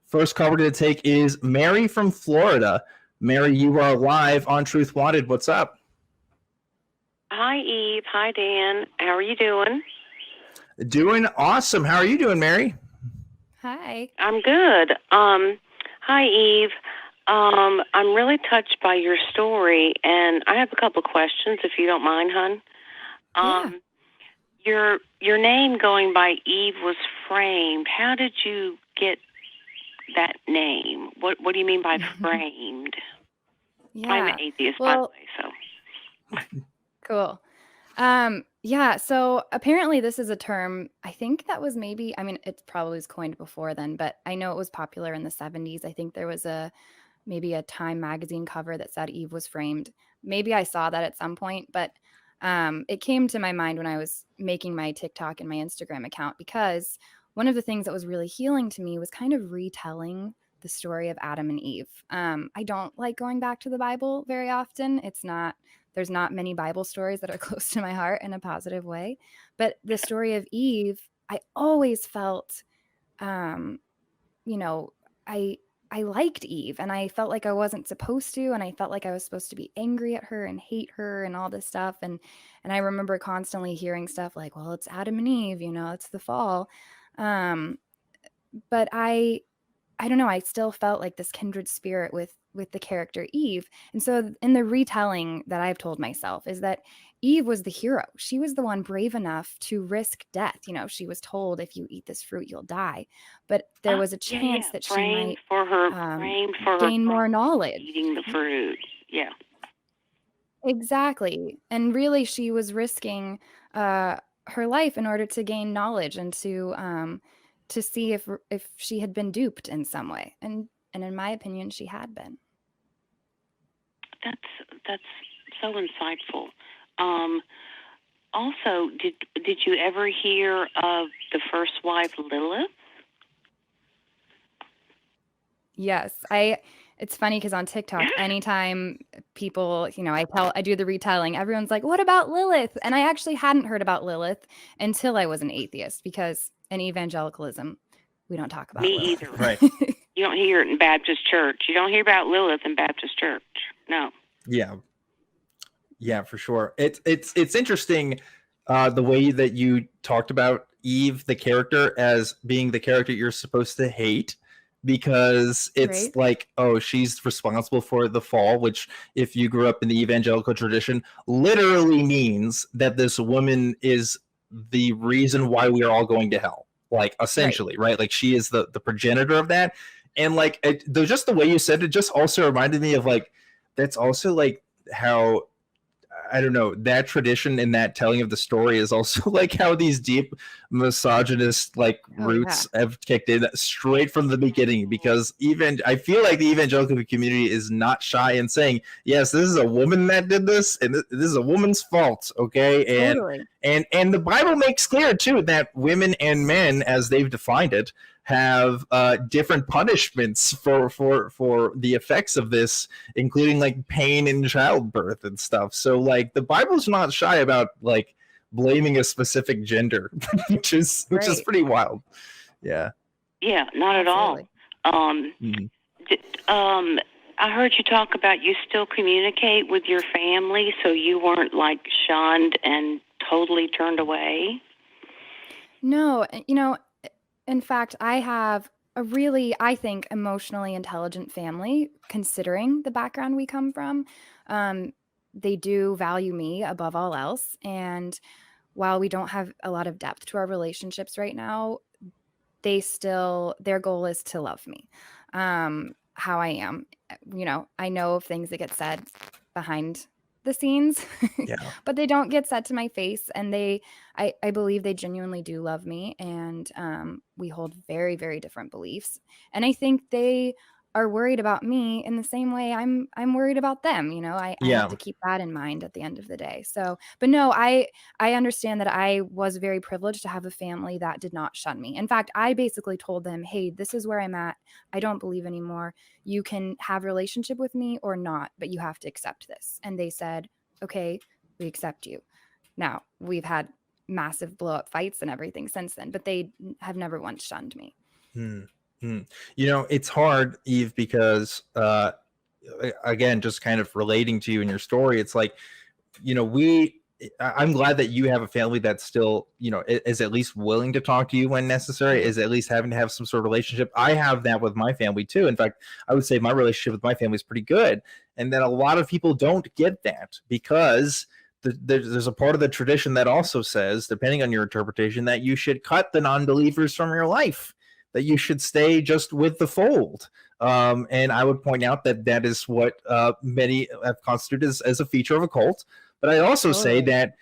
First call we're going to take is Mary from Florida. Mary, you are live on Truth Wanted. What's up? Hi, Eve. Hi, Dan. How are you doing? Doing awesome. How are you doing, Mary? Hi. I'm good. Hi, Eve. I'm really touched by your story, and I have a couple of questions, if you don't mind, hon. Your name going by Eve was framed. How did you get that name? What do you mean by framed? Yeah. I'm an atheist, by the way, so. Cool. So apparently this is a term, I think that was maybe, I mean, it probably was coined before then, but I know it was popular in the 70s. I think there was maybe a Time magazine cover that said Eve was framed. Maybe I saw that at some point, but it came to my mind when I was making my TikTok and my Instagram account, because one of the things that was really healing to me was kind of retelling the story of Adam and Eve. I don't like going back to the Bible very often. There's not many Bible stories that are close to my heart in a positive way. But the story of Eve, I always felt, I liked Eve, and I felt like I wasn't supposed to, and I felt like I was supposed to be angry at her and hate her and all this stuff. And I remember constantly hearing stuff like, well, it's Adam and Eve, it's the fall. But I don't know, I still felt like this kindred spirit with the character Eve. And so in the retelling that I've told myself is that Eve was the hero. She was the one brave enough to risk death. She was told, if you eat this fruit, you'll die. But there was a chance that she might gain more knowledge. Eating the fruit. Yeah. Exactly. And really, she was risking her life in order to gain knowledge and to see if she had been duped in some way. And in my opinion, she had been. That's so insightful. Also, did you ever hear of the first wife, Lilith? Yes, it's funny because on TikTok, anytime people, I do the retelling, everyone's like, what about Lilith? And I actually hadn't heard about Lilith until I was an atheist, because in evangelicalism, we don't talk about Me Lilith. either. Right. You don't hear it in Baptist church. You don't hear about Lilith in Baptist church. No. Yeah, for sure. It's interesting the way that you talked about Eve, the character, as being the character you're supposed to hate, because it's Right. like, oh, she's responsible for the fall, which, if you grew up in the evangelical tradition, literally means that this woman is the reason why we are all going to hell, like, essentially, right? Like, she is the progenitor of that. And like, just the way you said it just also reminded me of, like, that's also like how, I don't know, that tradition and that telling of the story is also like how these deep misogynist roots have kicked in straight from the beginning, because even I feel like the evangelical community is not shy in saying, yes, this is a woman that did this, and this is a woman's fault. Okay. Totally. And the Bible makes clear too that women and men, as they've defined it, have different punishments for the effects of this, including like pain in childbirth and stuff. So like the Bible's not shy about like blaming a specific gender, which is pretty wild. Yeah. Yeah, not at all. I heard you talk about you still communicate with your family, so you weren't like shunned and totally turned away. No, in fact, I have a really, I think, emotionally intelligent family, considering the background we come from. They do value me above all else. And while we don't have a lot of depth to our relationships right now, their goal is to love me, how I am. I know of things that get said behind the scenes, but they don't get said to my face. And I believe they genuinely do love me. And we hold very, very different beliefs. And I think they are worried about me in the same way I'm worried about them. I have to keep that in mind at the end of the day. So, but no, I understand that I was very privileged to have a family that did not shun me. In fact, I basically told them, hey, this is where I'm at. I don't believe anymore. You can have a relationship with me or not, but you have to accept this. And they said, okay, we accept you. Now, we've had massive blow up fights and everything since then, but they have never once shunned me. You know, it's hard, Eve, because again, just kind of relating to you and your story, it's like, you know, I'm glad that you have a family that's still, you know, is at least willing to talk to you when necessary, is at least having to have some sort of relationship. I have that with my family too. In fact, I would say my relationship with my family is pretty good. And then a lot of people don't get that because there's a part of the tradition that also says, depending on your interpretation, that you should cut the non-believers from your life, that you should stay just with the fold. And I would point out that that is what many have constituted as a feature of a cult. But I also say that,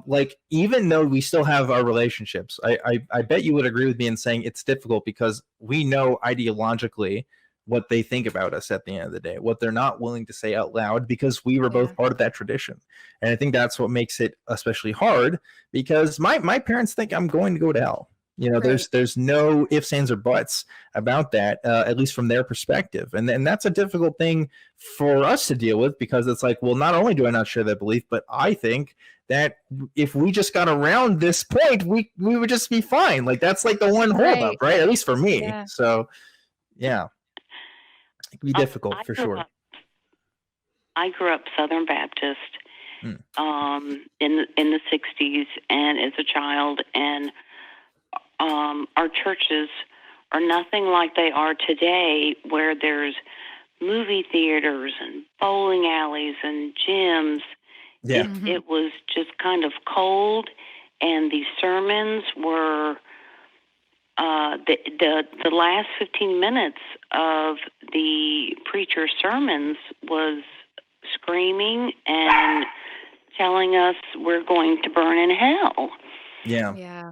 like, even though we still have our relationships, I bet you would agree with me in saying it's difficult because we know ideologically what they think about us at the end of the day, what they're not willing to say out loud because we were both part of that tradition. And I think that's what makes it especially hard because my parents think I'm going to go to hell. You know, there's no ifs, ands, or buts about that, at least from their perspective. And that's a difficult thing for us to deal with because it's like, well, not only do I not share that belief, but I think that if we just got around this point, we would just be fine. Like, that's like the one holdup, right? At least for me. Yeah. So, yeah, it can be difficult for sure. I grew up Southern Baptist in the 60s and as a child, and our churches are nothing like they are today, where there's movie theaters and bowling alleys and gyms. Yeah. It was just kind of cold, and the sermons were the last 15 minutes of the preacher's sermons was screaming and telling us we're going to burn in hell. Yeah.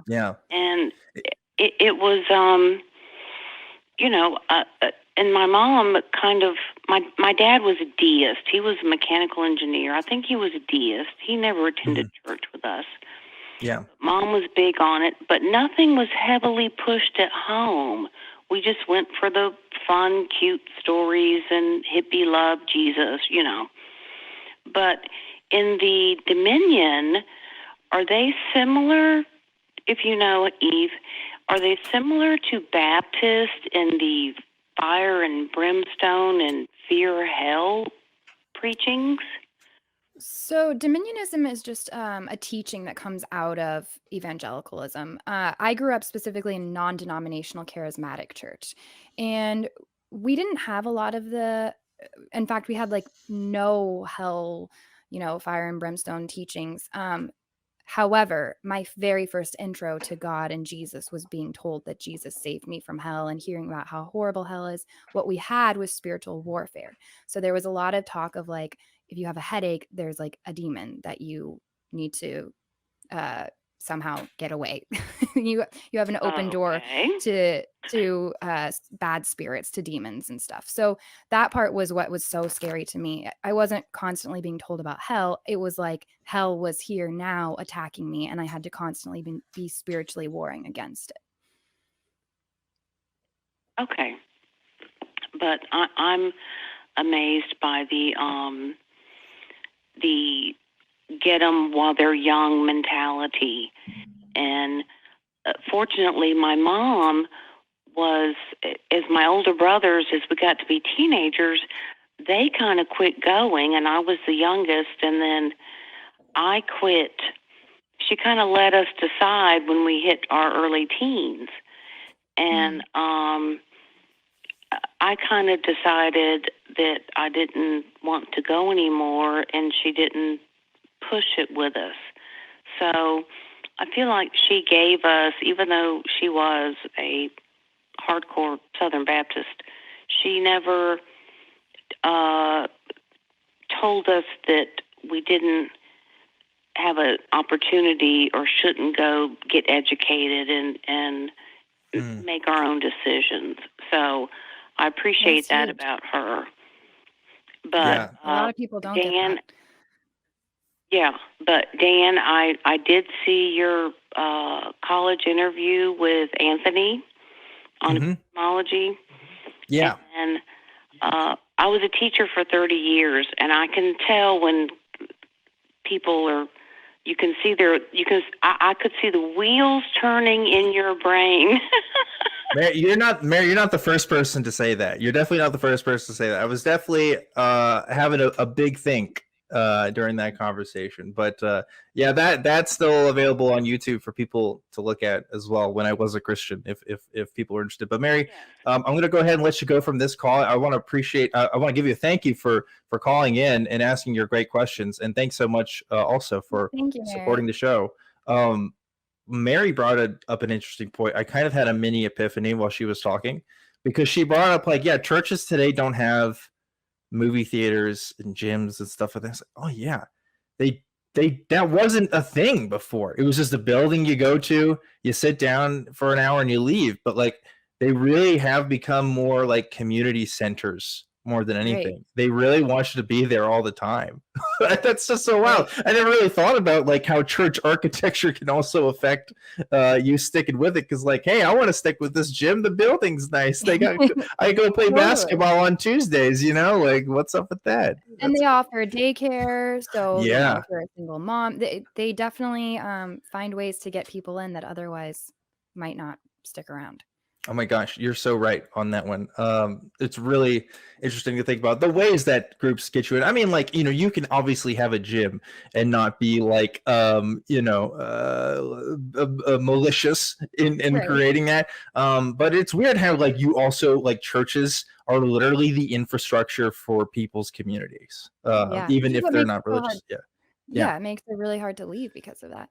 And it was, you know, and my mom kind of, my dad was a deist. He was a mechanical engineer. I think he was a deist. He never attended church with us. Yeah. Mom was big on it, but nothing was heavily pushed at home. We just went for the fun, cute stories and hippie love Jesus, you know. But in the Dominion, are they similar, if you know, Eve, are they similar to Baptist in the fire and brimstone and fear hell preachings? So Dominionism is just a teaching that comes out of evangelicalism. I grew up specifically in non-denominational charismatic church, and we didn't have a lot of in fact, we had like no hell, you know, fire and brimstone teachings. However, my very first intro to God and Jesus was being told that Jesus saved me from hell and hearing about how horrible hell is. What we had was spiritual warfare. So there was a lot of talk of like, if you have a headache, there's like a demon that you need to somehow get away. you have an open door to bad spirits, to demons and stuff. So that part was what was so scary to me. I wasn't constantly being told about hell. It was like hell was here now attacking me, and I had to constantly be spiritually warring against it. Okay. But I'm amazed by the get them while they're young mentality. And fortunately, my mom was, as my older brothers, as we got to be teenagers, they kind of quit going, and I was the youngest, and then I quit. She kind of let us decide when we hit our early teens. And I kind of decided that I didn't want to go anymore, and she didn't push it with us. So I feel like she gave us, even though she was a hardcore Southern Baptist, she never told us that we didn't have an opportunity or shouldn't go get educated and make our own decisions. So I appreciate that about her. But a lot of people don't get that. Yeah, but Dan, I did see your college interview with Anthony on epistemology. Yeah. And I was a teacher for 30 years, and I can tell when people are, I could see the wheels turning in your brain. Mary, you're not the first person to say that. You're definitely not the first person to say that. I was definitely having a big think during that conversation. But yeah, that's still available on YouTube for people to look at as well. When I was a Christian, if people are interested. But Mary, I'm going to go ahead and let you go from this call. I want to appreciate. I want to give you a thank you for calling in and asking your great questions, and thanks so much also for supporting the show. Mary brought up an interesting point. I kind of had a mini epiphany while she was talking, because she brought up like, yeah, churches today don't have movie theaters and gyms and stuff like that. Like, oh yeah, they that wasn't a thing before. It was just a building you go to, you sit down for an hour and you leave. But like, they really have become more like community centers more than anything. Right. They really want you to be there all the time. That's just so wild. I never really thought about like how church architecture can also affect you sticking with it. Cause like, hey, I want to stick with this gym. The building's nice. They got I go play basketball on Tuesdays, you know, like what's up with that? And they offer daycare. So yeah, if you're a single mom, they definitely find ways to get people in that otherwise might not stick around. Oh my gosh, you're so right on that one. It's really interesting to think about the ways that groups get you in. I mean, like, you know, you can obviously have a gym and not be like, you know, malicious in creating that. But it's weird how like you also like churches are literally the infrastructure for people's communities, even if they're not religious. Yeah, it makes it really hard to leave because of that.